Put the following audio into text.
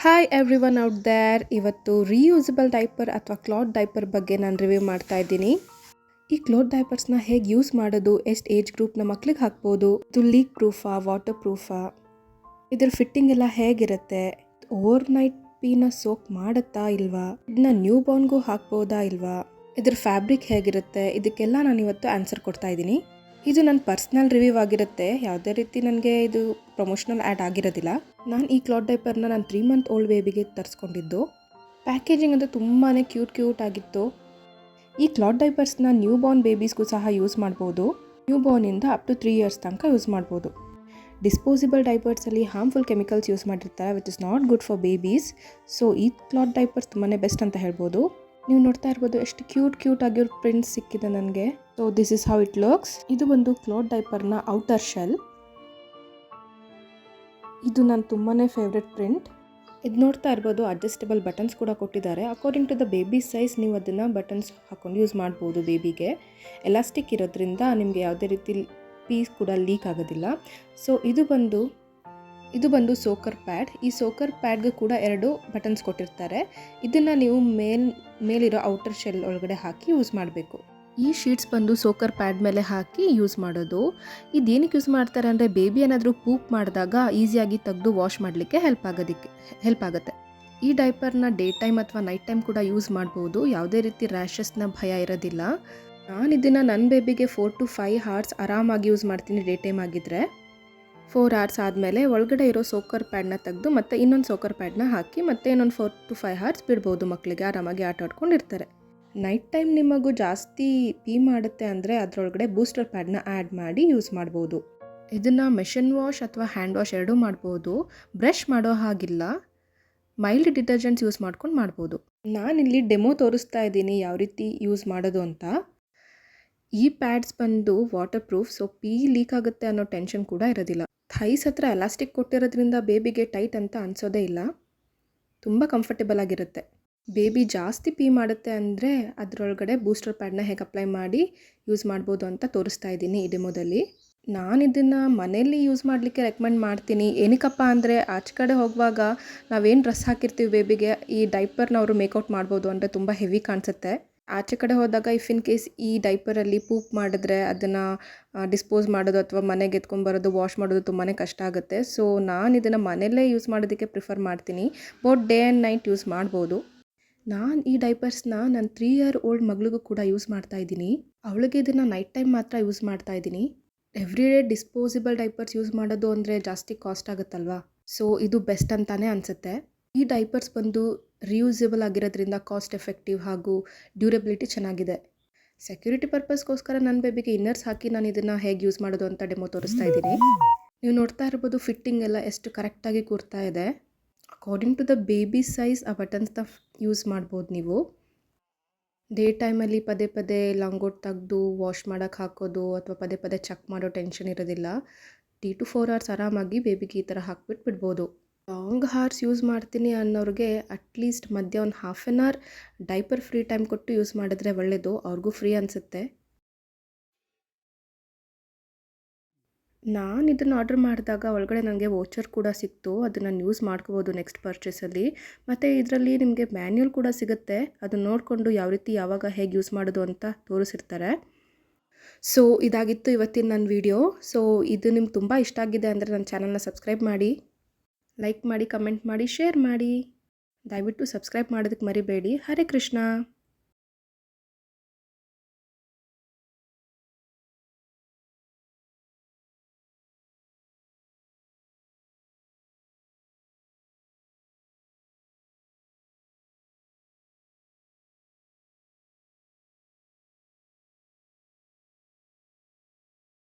Hi everyone out there. ಇವತ್ತು reusable diaper ಅಥವಾ cloth diaper ಬಗ್ಗೆ ನಾನು ರಿವ್ಯೂ ಮಾಡ್ತಾ ಇದ್ದೀನಿ. ಈ ಕ್ಲಾತ್ ಡೈಪರ್ಸ್ನ ಹೇಗೆ ಯೂಸ್ ಮಾಡೋದು, ಎಷ್ಟು ಏಜ್ ಗ್ರೂಪ್ನ ಮಕ್ಳಿಗೆ ಹಾಕ್ಬೋದು, ಇದು ಲೀಕ್ ಪ್ರೂಫಾ, ವಾಟರ್ ಪ್ರೂಫಾ, ಇದ್ರ ಫಿಟ್ಟಿಂಗ್ ಎಲ್ಲ ಹೇಗಿರುತ್ತೆ, ಓವರ್ ನೈಟ್ ಪೀನ ಸೋಕ್ ಮಾಡುತ್ತಾ ಇಲ್ವಾ, ಇದನ್ನ ನ್ಯೂ ಬಾರ್ನ್ಗೂ ಹಾಕ್ಬೋದಾ ಇಲ್ವಾ, ಇದ್ರ ಫ್ಯಾಬ್ರಿಕ್ ಹೇಗಿರುತ್ತೆ, ಇದಕ್ಕೆಲ್ಲ ನಾನು ಇವತ್ತು ಆನ್ಸರ್ ಕೊಡ್ತಾ ಇದ್ದೀನಿ. ಇದು ನನ್ನ ಪರ್ಸ್ನಲ್ ರಿವ್ಯೂ ಆಗಿರುತ್ತೆ, ಯಾವುದೇ ರೀತಿ ನನಗೆ ಇದು ಪ್ರಮೋಷನಲ್ ಆ್ಯಡ್ ಆಗಿರೋದಿಲ್ಲ. ನಾನು ಈ ಕ್ಲಾತ್ ಡೈಪರ್ನ ನಾನು 3 ಮಂತ್ ಓಲ್ಡ್ ಬೇಬಿಗೆ ತರಿಸ್ಕೊಂಡಿದ್ದು. ಪ್ಯಾಕೇಜಿಂಗ್ ಅಂತೂ ತುಂಬಾ ಕ್ಯೂಟ್ ಆಗಿತ್ತು. ಈ ಕ್ಲಾತ್ ಡೈಪರ್ಸ್ನ ನ್ಯೂ ಬಾರ್ನ್ ಬೇಬೀಸ್ಗೂ ಸಹ ಯೂಸ್ ಮಾಡ್ಬೋದು. ನ್ಯೂ ಬಾರ್ನಿಂದ ಅಪ್ ಟು 3 ಇಯರ್ಸ್ ತನಕ ಯೂಸ್ ಮಾಡ್ಬೋದು. ಡಿಸ್ಪೋಸಿಬಲ್ ಡೈಪರ್ಸಲ್ಲಿ ಹಾರ್ಮ್ಫುಲ್ ಕೆಮಿಕಲ್ಸ್ ಯೂಸ್ ಮಾಡಿರ್ತಾರೆ, which is not good for babies. So ಈ ಕ್ಲಾತ್ ಡೈಪರ್ಸ್ ತುಂಬಾ ಬೆಸ್ಟ್ ಅಂತ ಹೇಳ್ಬೋದು. ನೀವು ನೋಡ್ತಾ ಇರ್ಬೋದು ಎಷ್ಟು ಕ್ಯೂಟ್ ಆಗಿರೋ ಪ್ರಿಂಟ್ಸ್ ಸಿಕ್ಕಿದೆ ನನಗೆ. So this is how it looks. ಇದು ಒಂದು ಕ್ಲಾತ್ ಡೈಪರ್ನ ಔಟರ್ ಶೆಲ್. ಇದು ನನ್ನ ತುಂಬಾ ಫೇವ್ರೆಟ್ ಪ್ರಿಂಟ್. ಇದು ನೋಡ್ತಾ ಇರ್ಬೋದು ಅಡ್ಜಸ್ಟಬಲ್ ಬಟನ್ಸ್ ಕೂಡ ಕೊಟ್ಟಿದ್ದಾರೆ. According to the baby size ನೀವು ಅದನ್ನು ಬಟನ್ಸ್ ಹಾಕೊಂಡು ಯೂಸ್ ಮಾಡ್ಬೋದು. ಬೇಬಿಗೆ ಎಲಾಸ್ಟಿಕ್ ಇರೋದ್ರಿಂದ ನಿಮಗೆ ಯಾವುದೇ ರೀತಿ ಪೀಸ್ ಕೂಡ ಲೀಕ್ ಆಗೋದಿಲ್ಲ. ಸೊ ಇದು ಬಂದು ಸೋಕರ್ ಪ್ಯಾಡ್. ಈ ಸೋಕರ್ ಪ್ಯಾಡ್ಗೆ ಕೂಡ 2 ಬಟನ್ಸ್ ಕೊಟ್ಟಿರ್ತಾರೆ. ಇದನ್ನು ನೀವು ಮೇಲಿರೋ ಔಟರ್ ಶೆಲ್ ಒಳಗಡೆ ಹಾಕಿ ಯೂಸ್ ಮಾಡಬೇಕು. ಈ ಶೀಟ್ಸ್ ಬಂದು ಸೋಕರ್ ಪ್ಯಾಡ್ ಮೇಲೆ ಹಾಕಿ ಯೂಸ್ ಮಾಡೋದು. ಇದೇನಕ್ಕೆ ಯೂಸ್ ಮಾಡ್ತಾರೆ ಅಂದರೆ ಬೇಬಿ ಏನಾದರೂ ಪೂಪ್ ಮಾಡಿದಾಗ ಈಸಿಯಾಗಿ ತೆಗೆದು ವಾಶ್ ಮಾಡಲಿಕ್ಕೆ ಹೆಲ್ಪ್ ಆಗುತ್ತೆ. ಈ ಡೈಪರ್ನ ಡೇ ಟೈಮ್ ಅಥವಾ ನೈಟ್ ಟೈಮ್ ಕೂಡ ಯೂಸ್ ಮಾಡ್ಬೋದು. ಯಾವುದೇ ರೀತಿ ರ್ಯಾಷಸ್ನ ಭಯ ಇರೋದಿಲ್ಲ. ನಾನು ಇದನ್ನು ನನ್ನ ಬೇಬಿಗೆ 4 to 5 hours ಆರಾಮಾಗಿ ಯೂಸ್ ಮಾಡ್ತೀನಿ. ಡೇ ಟೈಮ್ ಆಗಿದ್ದರೆ 4 hours ಆದಮೇಲೆ ಒಳಗಡೆ ಇರೋ ಸೋಕರ್ ಪ್ಯಾಡ್ನ ತೆಗೆದು ಮತ್ತೆ ಇನ್ನೊಂದು ಸೋಕರ್ ಪ್ಯಾಡ್ನ ಹಾಕಿ ಮತ್ತೆ ಇನ್ನೊಂದು 4 to 5 hours ಬಿಡ್ಬೋದು. ಮಕ್ಕಳಿಗೆ ಆರಾಮಾಗಿ ಆಟ ಆಡ್ಕೊಂಡಿರ್ತಾರೆ. ನೈಟ್ ಟೈಮ್ ನಿಮ್ಮ ಮಗು ಜಾಸ್ತಿ ಪೀ ಮಾಡುತ್ತೆ ಅಂದರೆ ಅದರೊಳಗಡೆ ಬೂಸ್ಟರ್ ಪ್ಯಾಡ್ನ ಆ್ಯಡ್ ಮಾಡಿ ಯೂಸ್ ಮಾಡ್ಬೋದು. ಇದನ್ನು ಮೆಷಿನ್ ವಾಶ್ ಅಥವಾ ಹ್ಯಾಂಡ್ ವಾಶ್ ಎರಡೂ ಮಾಡ್ಬೋದು. ಬ್ರಷ್ ಮಾಡೋ ಹಾಗಿಲ್ಲ. ಮೈಲ್ಡ್ ಡಿಟರ್ಜೆಂಟ್ಸ್ ಯೂಸ್ ಮಾಡ್ಕೊಂಡು ಮಾಡ್ಬೋದು. ನಾನಿಲ್ಲಿ ಡೆಮೋ ತೋರಿಸ್ತಾ ಇದ್ದೀನಿ ಯಾವ ರೀತಿ ಯೂಸ್ ಮಾಡೋದು ಅಂತ. ಈ ಪ್ಯಾಡ್ಸ್ ಬಂದು ವಾಟರ್ ಪ್ರೂಫ್, ಸೊ ಪೀ ಲೀಕ್ ಆಗುತ್ತೆ ಅನ್ನೋ ಟೆನ್ಷನ್ ಕೂಡ ಇರೋದಿಲ್ಲ. ಥೈಸ್ ಹತ್ರ ಎಲಾಸ್ಟಿಕ್ ಕೊಟ್ಟಿರೋದ್ರಿಂದ ಬೇಬಿಗೆ ಟೈಟ್ ಅಂತ ಅನಿಸೋದೇ ಇಲ್ಲ. ತುಂಬ ಕಂಫರ್ಟೇಬಲ್ ಆಗಿರುತ್ತೆ. ಬೇಬಿ ಜಾಸ್ತಿ ಪೀ ಮಾಡುತ್ತೆ ಅಂದರೆ ಅದರೊಳಗಡೆ ಬೂಸ್ಟರ್ ಪ್ಯಾಡ್ನ ಹೇಗೆ ಅಪ್ಲೈ ಮಾಡಿ ಯೂಸ್ ಮಾಡ್ಬೋದು ಅಂತ ತೋರಿಸ್ತಾ ಇದ್ದೀನಿ ಈ ಡೆಮೋದಲ್ಲಿ. ನಾನು ಇದನ್ನು ಮನೆಯಲ್ಲಿ ಯೂಸ್ ಮಾಡಲಿಕ್ಕೆ ರೆಕಮೆಂಡ್ ಮಾಡ್ತೀನಿ. ಏನಕ್ಕಪ್ಪ ಅಂದರೆ ಆಚೆ ಕಡೆ ಹೋಗುವಾಗ ನಾವೇನು ಡ್ರೆಸ್ ಹಾಕಿರ್ತೀವಿ ಬೇಬಿಗೆ, ಈ ಡೈಪರ್ನ ಅವರು ಮೇಕೌಟ್ ಮಾಡ್ಬೋದು ಅಂದರೆ ತುಂಬ ಹೆವಿ ಕಾಣಿಸುತ್ತೆ. ಆಚೆ ಕಡೆ ಹೋದಾಗ ಇಫ್ ಇನ್ ಕೇಸ್ ಈ ಡೈಪರಲ್ಲಿ ಪೂಪ್ ಮಾಡಿದ್ರೆ ಅದನ್ನು ಡಿಸ್ಪೋಸ್ ಮಾಡೋದು ಅಥವಾ ಮನೆಗೆ ಎತ್ಕೊಂಡ್ಬರೋದು, ವಾಶ್ ಮಾಡೋದು ತುಂಬಾ ಕಷ್ಟ ಆಗುತ್ತೆ. ಸೊ ನಾನು ಇದನ್ನು ಮನೆಯಲ್ಲೇ ಯೂಸ್ ಮಾಡೋದಕ್ಕೆ ಪ್ರಿಫರ್ ಮಾಡ್ತೀನಿ. Both day and night use ಮಾಡ್ಬೋದು. ನಾನು ಈ ಡೈಪರ್ಸ್ನ ನನ್ನ 3 year old ಮಗಳಿಗೂ ಕೂಡ ಯೂಸ್ ಮಾಡ್ತಾ ಇದ್ದೀನಿ. ಅವಳಿಗೆ ಇದನ್ನು ನೈಟ್ ಟೈಮ್ ಮಾತ್ರ ಯೂಸ್ ಮಾಡ್ತಾ ಇದ್ದೀನಿ. Every day disposable diapers use ಮಾಡೋದು ಅಂದರೆ ಜಾಸ್ತಿ ಕಾಸ್ಟ್ ಆಗುತ್ತಲ್ವಾ. ಸೊ ಇದು ಬೆಸ್ಟ್ ಅಂತಾನೆ ಅನಿಸುತ್ತೆ. ಈ ಡೈಪರ್ಸ್ ಬಂದು ರಿಯೂಸಬಲ್ ಆಗಿರೋದ್ರಿಂದ ಕಾಸ್ಟ್ ಎಫೆಕ್ಟಿವ್ ಹಾಗೂ ಡ್ಯೂರಬಿಲಿಟಿ ಚೆನ್ನಾಗಿದೆ. ಸೆಕ್ಯೂರಿಟಿ ಪರ್ಪಸ್ಗೋಸ್ಕರ ನನ್ನ ಬೇಬಿಗೆ ಇನ್ನರ್ಸ್ ಹಾಕಿ ನಾನು ಇದನ್ನು ಹೇಗೆ ಯೂಸ್ ಮಾಡೋದು ಅಂತ ಡೆಮೋ ತೋರಿಸ್ತಾ ಇದ್ದೀನಿ. ನೀವು ನೋಡ್ತಾ ಇರ್ಬೋದು ಫಿಟ್ಟಿಂಗ್ ಎಲ್ಲ ಎಷ್ಟು ಕರೆಕ್ಟಾಗಿ ಕೂರ್ತಾ ಇದೆ. According to the baby size ಆ ಬಟನ್ಸ್ನ ಯೂಸ್ ಮಾಡ್ಬೋದು ನೀವು. ಡೇ ಟೈಮಲ್ಲಿ ಪದೇ ಲಂಗೋಟ್ ತೆಗೆದು ವಾಶ್ ಮಾಡೋಕ್ಕೆ ಹಾಕೋದು ಅಥವಾ ಪದೇ ಚೆಕ್ ಮಾಡೋ ಟೆನ್ಷನ್ ಇರೋದಿಲ್ಲ. 3 to 4 hours ಆರಾಮಾಗಿ ಬೇಬಿಗೆ ಈ ಥರ ಹಾಕ್ಬಿಟ್ಟು ಬಿಡ್ಬೋದು. ಲಾಂಗ್ ಹಾರ್ಸ್ ಯೂಸ್ ಮಾಡ್ತೀನಿ ಅನ್ನೋರಿಗೆ ಅಟ್ಲೀಸ್ಟ್ ಮಧ್ಯ ಒಂದು 1/2 an hour diaper free time ಕೊಟ್ಟು ಯೂಸ್ ಮಾಡಿದ್ರೆ ಒಳ್ಳೆಯದು. ಅವ್ರಿಗೂ ಫ್ರೀ ಅನಿಸುತ್ತೆ. ನಾನು ಇದನ್ನು ಆರ್ಡರ್ ಮಾಡಿದಾಗ ಒಳಗಡೆ ನನಗೆ ವೋಚರ್ ಕೂಡ ಸಿಕ್ತು. ಅದನ್ನು ನಾನು ಯೂಸ್ ಮಾಡ್ಕೋಬೋದು ನೆಕ್ಸ್ಟ್ ಪರ್ಚೇಸಲ್ಲಿ. ಮತ್ತು ಇದರಲ್ಲಿ ನಿಮಗೆ ಮ್ಯಾನ್ಯುಯಲ್ ಕೂಡ ಸಿಗುತ್ತೆ. ಅದನ್ನು ನೋಡಿಕೊಂಡು ಯಾವ ರೀತಿ ಯಾವಾಗ ಹೇಗೆ ಯೂಸ್ ಮಾಡೋದು ಅಂತ ತೋರಿಸಿರ್ತಾರೆ. ಸೊ ಇದಾಗಿತ್ತು ಇವತ್ತಿನ ನನ್ನ ವಿಡಿಯೋ. ಸೊ ಇದು ನಿಮ್ಗೆ ತುಂಬ ಇಷ್ಟ ಆಗಿದೆ ಅಂದರೆ ನನ್ನ ಚಾನಲ್ನ ಸಬ್ಸ್ಕ್ರೈಬ್ ಮಾಡಿ, ಲೈಕ್ ಮಾಡಿ, ಕಮೆಂಟ್ ಮಾಡಿ, ಶೇರ್ ಮಾಡಿ. ದಯವಿಟ್ಟು ಸಬ್ಸ್ಕ್ರೈಬ್ ಮಾಡೋದಕ್ಕೆ ಮರಿಬೇಡಿ. ಹರೇ ಕೃಷ್ಣ.